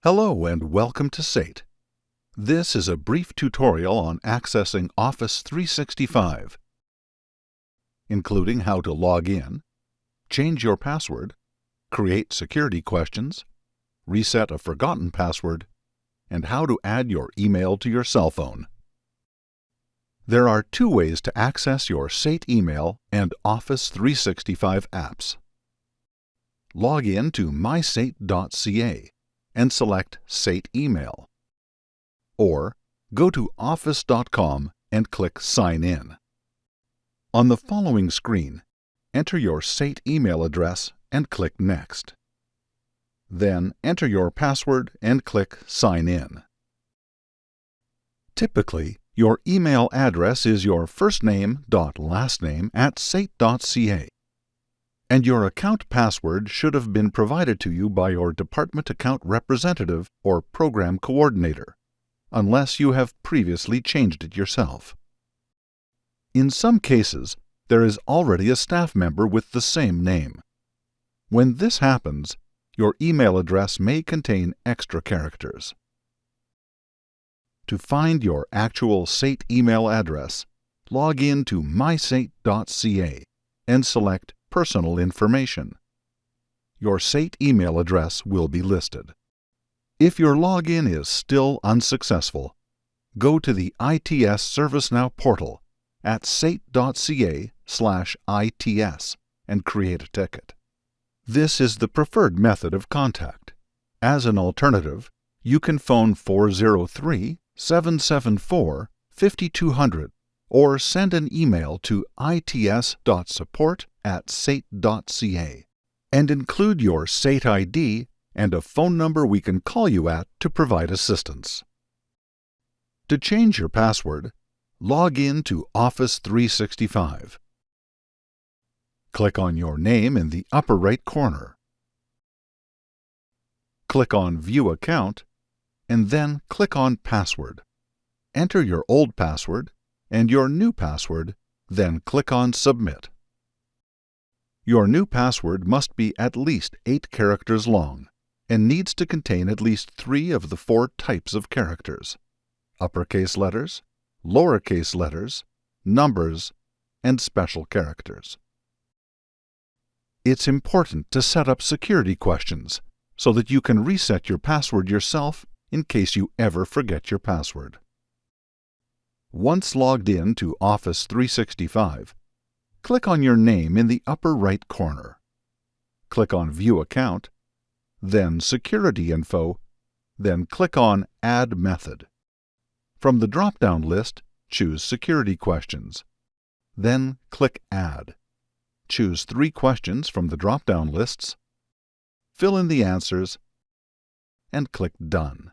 Hello and welcome to SAIT. This is a brief tutorial on accessing Office 365, including how to log in, change your password, create security questions, reset a forgotten password, and how to add your email to your cell phone. There are two ways to access your SAIT email and Office 365 apps. Log in to mysate.ca and select SAIT Email. Or go to office.com and click Sign In. On the following screen, enter your SAIT email address and click Next. Then enter your password and click Sign In. Typically, your email address is your firstname.lastname@sate.ca, and your account password should have been provided to you by your department account representative or program coordinator, unless you have previously changed it yourself. In some cases, there is already a staff member with the same name. When this happens, your email address may contain extra characters. To find your actual SAIT email address, log in to mysate.ca and select Personal Information. Your SAIT email address will be listed. If your login is still unsuccessful, go to the ITS ServiceNow portal at sate.ca/ITS and create a ticket. This is the preferred method of contact. As an alternative, you can phone 403-774-5200 or send an email to its.support@sate.ca and include your SAIT ID and a phone number we can call you at to provide assistance. To change your password, log in to Office 365. Click on your name in the upper right corner. Click on View Account, and then click on Password. Enter your old password and your new password, then click on Submit. Your new password must be at least 8 characters long and needs to contain at least 3 of the 4 types of characters: uppercase letters, lowercase letters, numbers, and special characters. It's important to set up security questions so that you can reset your password yourself in case you ever forget your password. Once logged in to Office 365, click on your name in the upper right corner. Click on View Account, then Security Info, then click on Add Method. From the drop-down list, choose Security Questions. Then click Add. Choose 3 questions from the drop-down lists, fill in the answers, and click Done.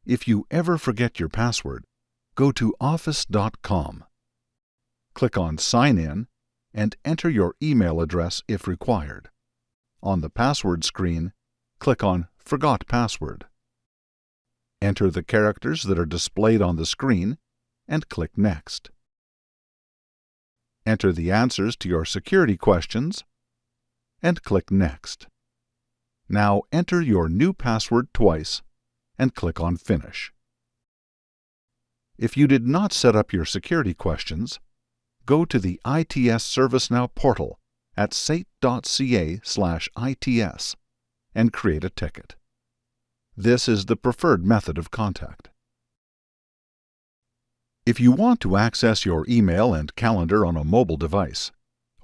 If you ever forget your password, go to office.com. Click on Sign In and enter your email address if required. On the password screen, click on Forgot Password. Enter the characters that are displayed on the screen and click Next. Enter the answers to your security questions and click Next. Now enter your new password twice and click on Finish. If you did not set up your security questions, go to the ITS ServiceNow portal at sate.ca/ITS and create a ticket. This is the preferred method of contact. If you want to access your email and calendar on a mobile device,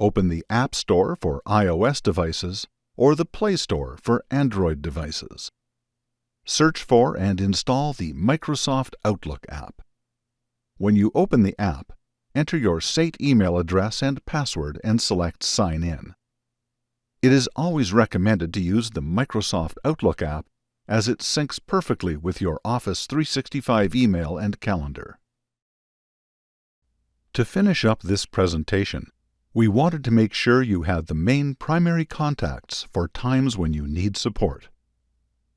open the App Store for iOS devices or the Play Store for Android devices. Search for and install the Microsoft Outlook app. When you open the app, enter your SAIT email address and password and select Sign In. It is always recommended to use the Microsoft Outlook app as it syncs perfectly with your Office 365 email and calendar. To finish up this presentation, we wanted to make sure you had the main primary contacts for times when you need support.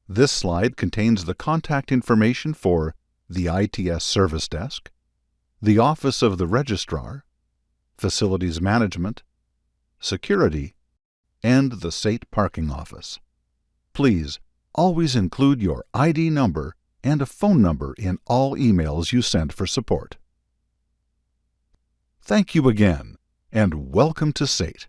This slide contains the contact information for the ITS Service Desk, the Office of the Registrar, Facilities Management, Security, and the SAIT Parking Office. Please Always include your ID number and a phone number in all emails you send for support. Thank you again, and welcome to SAIT.